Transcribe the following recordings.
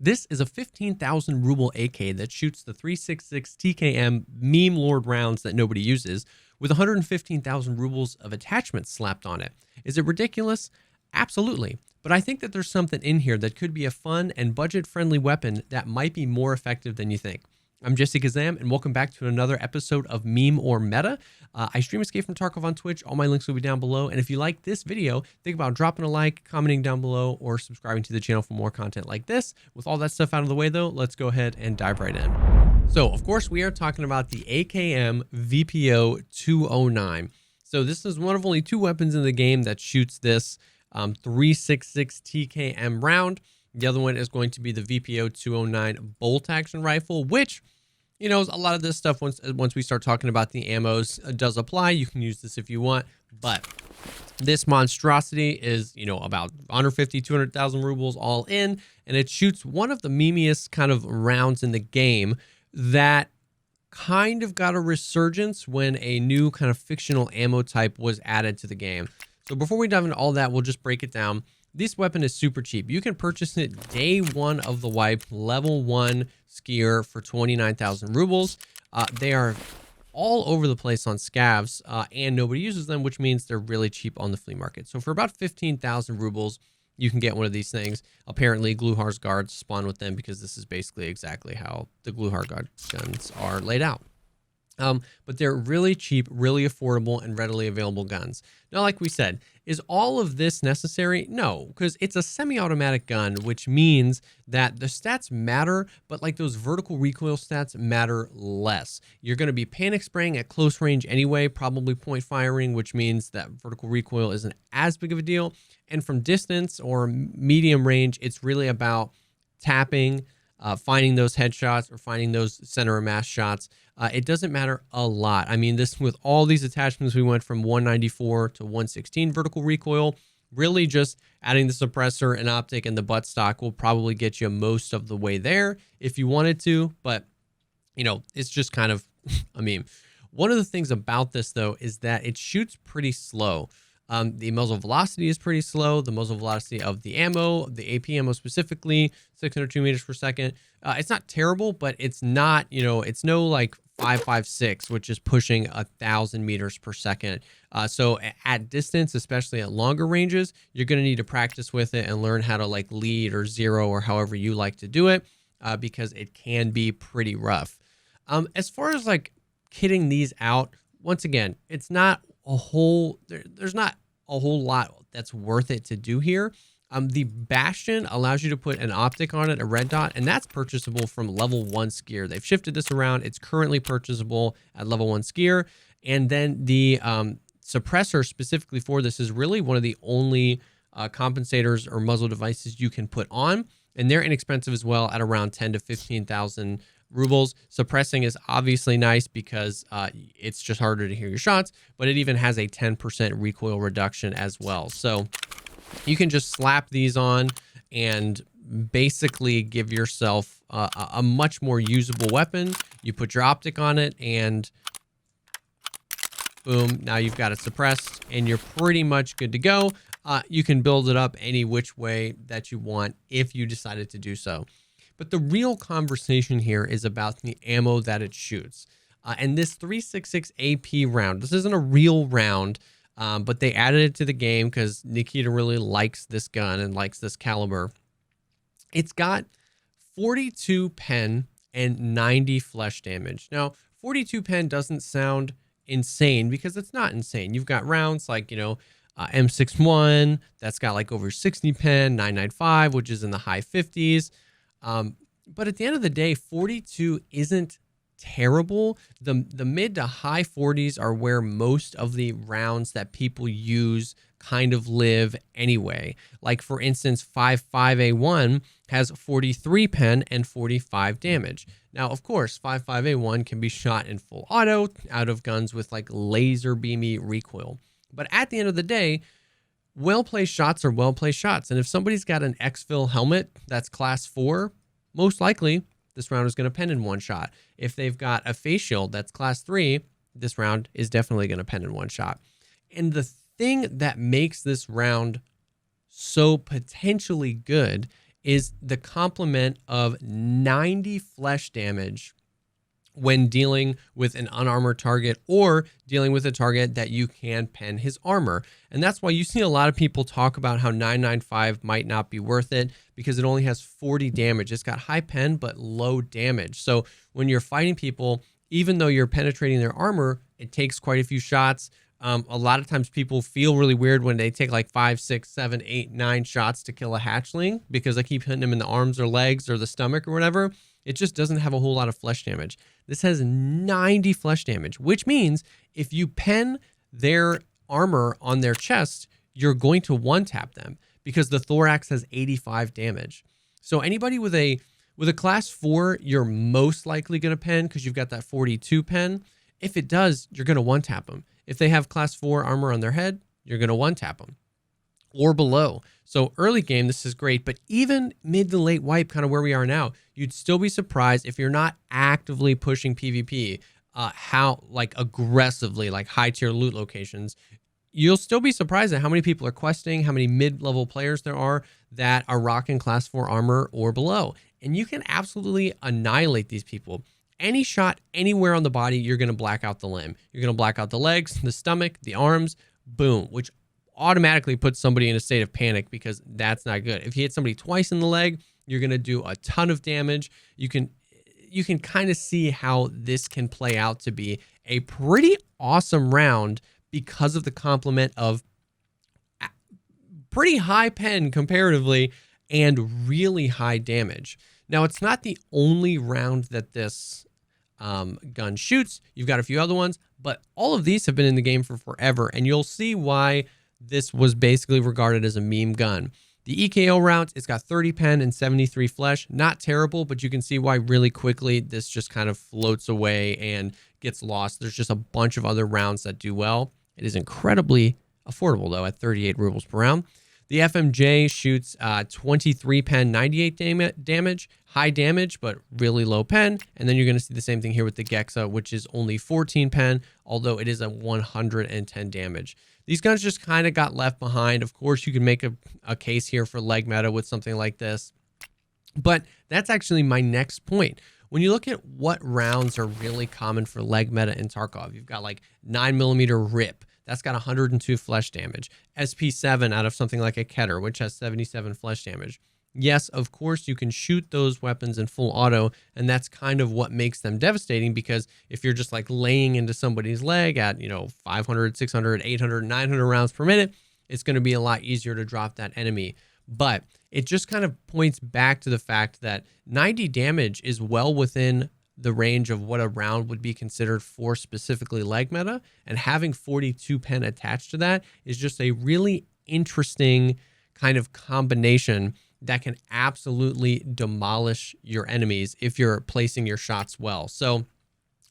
This is a 15,000 ruble AK that shoots the 366 TKM meme lord rounds that nobody uses with 115,000 rubles of attachments slapped on it. Is it ridiculous? Absolutely. But I think that there's something in here that could be a fun and budget-friendly weapon that might be more effective than you think. I'm Jessekazam, and welcome back to another episode of Meme or Meta. I stream Escape from Tarkov on Twitch. All my links will be down below. And if you like this video, think about dropping a like, commenting down below, or subscribing to the channel for more content like this. With all that stuff out of the way, though, let's go ahead and dive right in. So, of course, we are talking about the AKM VPO 209. So this is one of only two weapons in the game that shoots this 366 TKM round. The other one is going to be the VPO 209 bolt action rifle, which, you know, a lot of this stuff, once we start talking about the ammos, does apply. You can use this if you want, but this monstrosity is, you know, about 150, 200,000 rubles all in, and it shoots one of the memeiest kind of rounds in the game that kind of got a resurgence when a new kind of fictional ammo type was added to the game. So before we dive into all that, we'll just break it down. This weapon is super cheap. You can purchase it day one of the wipe, level 1 skier for 29,000 rubles. They are all over the place on scavs, and nobody uses them, which means they're really cheap on the flea market. So for about 15,000 rubles, you can get one of these things. Apparently, Gluhar's guards spawn with them because this is basically exactly how the Gluhar guard guns are laid out. But they're really cheap, really affordable, and readily available guns. Now, like we said, is all of this necessary? No, because it's a semi-automatic gun, which means that the stats matter, but like those vertical recoil stats matter less. You're going to be panic spraying at close range anyway, probably point firing, which means that vertical recoil isn't as big of a deal. And from distance or medium range, it's really about tapping, finding those headshots or finding those center of mass shots. It doesn't matter a lot. I mean, this with all these attachments, we went from 194 to 116 vertical recoil. Really just adding the suppressor and optic and the buttstock will probably get you most of the way there if you wanted to. But, you know, it's just kind of a meme. One of the things about this, though, is that it shoots pretty slow. The muzzle velocity is pretty slow. The muzzle velocity of the ammo, the AP ammo specifically, 602 meters per second. It's not terrible, but it's not, you know, it's no like 5.56, which is pushing 1,000 meters per second. So at distance, especially at longer ranges, you're going to need to practice with it and learn how to like lead or zero or however you like to do it, because it can be pretty rough. As far as like kitting these out, once again, it's not a whole, there's not a whole lot that's worth it to do here. The Bastion allows you to put an optic on it, a red dot, and that's purchasable from level 1 skier. They've shifted this around. It's currently purchasable at level 1 skier. And then the suppressor specifically for this is really one of the only compensators or muzzle devices you can put on. And they're inexpensive as well at around 10 to 15,000 rubles. Suppressing is obviously nice because it's just harder to hear your shots, but it even has a 10% recoil reduction as well. So you can just slap these on and basically give yourself a much more usable weapon. You put your optic on it and boom, now you've got it suppressed and you're pretty much good to go. You can build it up any which way that you want if you decided to do so. But the real conversation here is about the ammo that it shoots. And this 366 AP round, this isn't a real round, but they added it to the game because Nikita really likes this gun and likes this caliber. It's got 42 pen and 90 flesh damage. Now, 42 pen doesn't sound insane because it's not insane. You've got rounds like, you know, M61, that's got like over 60 pen, 995, which is in the high 50s. But at the end of the day, 42 isn't terrible. The mid to high 40s are where most of the rounds that people use kind of live anyway. Like for instance, 55A1 has 43 pen and 45 damage. Now, of course, 55A1 can be shot in full auto out of guns with like laser beamy recoil. But at the end of the day, well-placed shots are well-placed shots. And if somebody's got an exfil helmet that's class 4, most likely this round is going to pen in one shot. If they've got a face shield that's class 3, this round is definitely going to pen in one shot. And the thing that makes this round so potentially good is the complement of 90 flesh damage when dealing with an unarmored target or dealing with a target that you can pen his armor. And that's why you see a lot of people talk about how 995 might not be worth it because it only has 40 damage. It's got high pen, but low damage. So when you're fighting people, even though you're penetrating their armor, it takes quite a few shots. A lot of times people feel really weird when they take like 5, 6, 7, 8, 9 shots to kill a hatchling because I keep hitting them in the arms or legs or the stomach or whatever. It just doesn't have a whole lot of flesh damage. This has 90 flesh damage, which means if you pen their armor on their chest, you're going to one-tap them because the thorax has 85 damage. So anybody with a class 4, you're most likely going to pen because you've got that 42 pen. If it does, you're going to one-tap them. If they have class 4 armor on their head, you're going to one-tap them or below. So early game, this is great, but even mid to late wipe, kind of where we are now, you'd still be surprised if you're not actively pushing PvP, how like aggressively, like high tier loot locations, you'll still be surprised at how many people are questing, how many mid-level players there are that are rocking class 4 armor or below. And you can absolutely annihilate these people. Any shot anywhere on the body, you're going to black out the limb. You're going to black out the legs, the stomach, the arms, boom, which automatically puts somebody in a state of panic because that's not good. If you hit somebody twice in the leg, you're going to do a ton of damage. You can kind of see how this can play out to be a pretty awesome round because of the complement of pretty high pen comparatively and really high damage. Now, it's not the only round that this gun shoots. You've got a few other ones, but all of these have been in the game for forever, and you'll see why this was basically regarded as a meme gun. The EKO round, it's got 30 pen and 73 flesh. Not terrible, but you can see why really quickly this just kind of floats away and gets lost. There's just a bunch of other rounds that do well. It is incredibly affordable, though, at 38 rubles per round. The FMJ shoots 23 pen, 98 damage, high damage, but really low pen. And then you're going to see the same thing here with the Gexa, which is only 14 pen, although it is a 110 damage. These guns just kind of got left behind. Of course, you can make a case here for leg meta with something like this. But that's actually my next point. When you look at what rounds are really common for leg meta in Tarkov, you've got like 9mm RIP. That's got 102 flesh damage. SP7 out of something like a Keter, which has 77 flesh damage. Yes, of course, you can shoot those weapons in full auto, and that's kind of what makes them devastating, because if you're just like laying into somebody's leg at, 500, 600, 800, 900 rounds per minute, it's going to be a lot easier to drop that enemy. But it just kind of points back to the fact that 90 damage is well within the range of what a round would be considered for specifically leg meta, and having 42 pen attached to that is just a really interesting kind of combination that can absolutely demolish your enemies if you're placing your shots well. So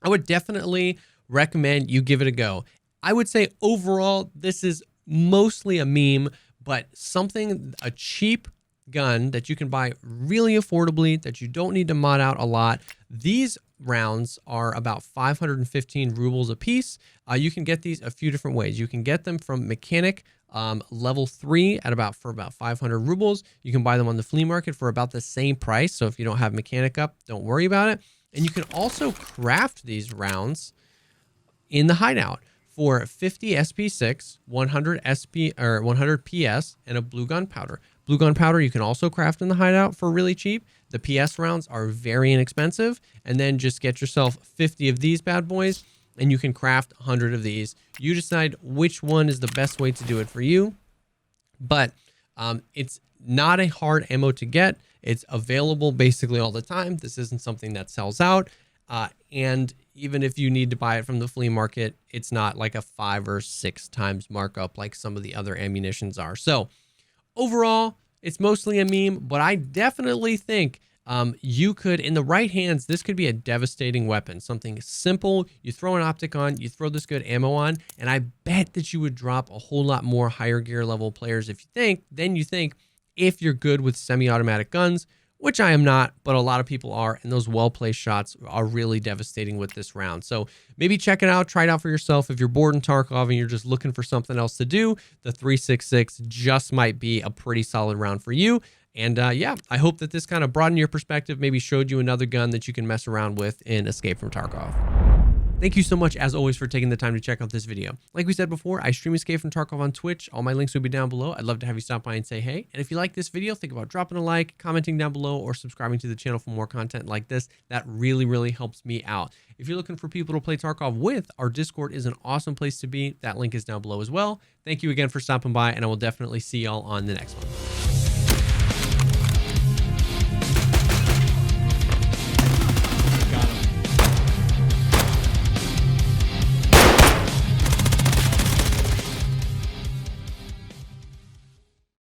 I would definitely recommend you give it a go. I would say overall, this is mostly a meme, but a cheap gun that you can buy really affordably, that you don't need to mod out a lot. These rounds are about 515 rubles a piece. You can get these a few different ways. You can get them from Mechanic level 3 for about 500 rubles. You can buy them on the flea market for about the same price. So if you don't have Mechanic up, don't worry about it. And you can also craft these rounds in the hideout for 50 SP6, 100 SP or 100 PS, and a blue gunpowder. Blue gunpowder you can also craft in the hideout for really cheap. The PS rounds are very inexpensive, and then just get yourself 50 of these bad boys, and you can craft 100 of these. You decide which one is the best way to do it for you, but it's not a hard ammo to get. It's available basically all the time. This isn't something that sells out, and even if you need to buy it from the flea market, it's not like a 5 or 6 times markup like some of the other ammunitions are. So overall, it's mostly a meme, but I definitely think you could, in the right hands, this could be a devastating weapon. Something simple, you throw an optic on, you throw this good ammo on, and I bet that you would drop a whole lot more higher gear level players than you think if you're good with semi-automatic guns, which I am not, but a lot of people are, and those well-placed shots are really devastating with this round. So maybe check it out, try it out for yourself. If you're bored in Tarkov and you're just looking for something else to do, the 366 just might be a pretty solid round for you. And yeah, I hope that this kind of broadened your perspective, maybe showed you another gun that you can mess around with in Escape from Tarkov. Thank you so much, as always, for taking the time to check out this video. Like we said before, I stream Escape from Tarkov on Twitch. All my links will be down below. I'd love to have you stop by and say hey. And if you like this video, think about dropping a like, commenting down below, or subscribing to the channel for more content like this. That really, really helps me out. If you're looking for people to play Tarkov with, our Discord is an awesome place to be. That link is down below as well. Thank you again for stopping by, and I will definitely see y'all on the next one.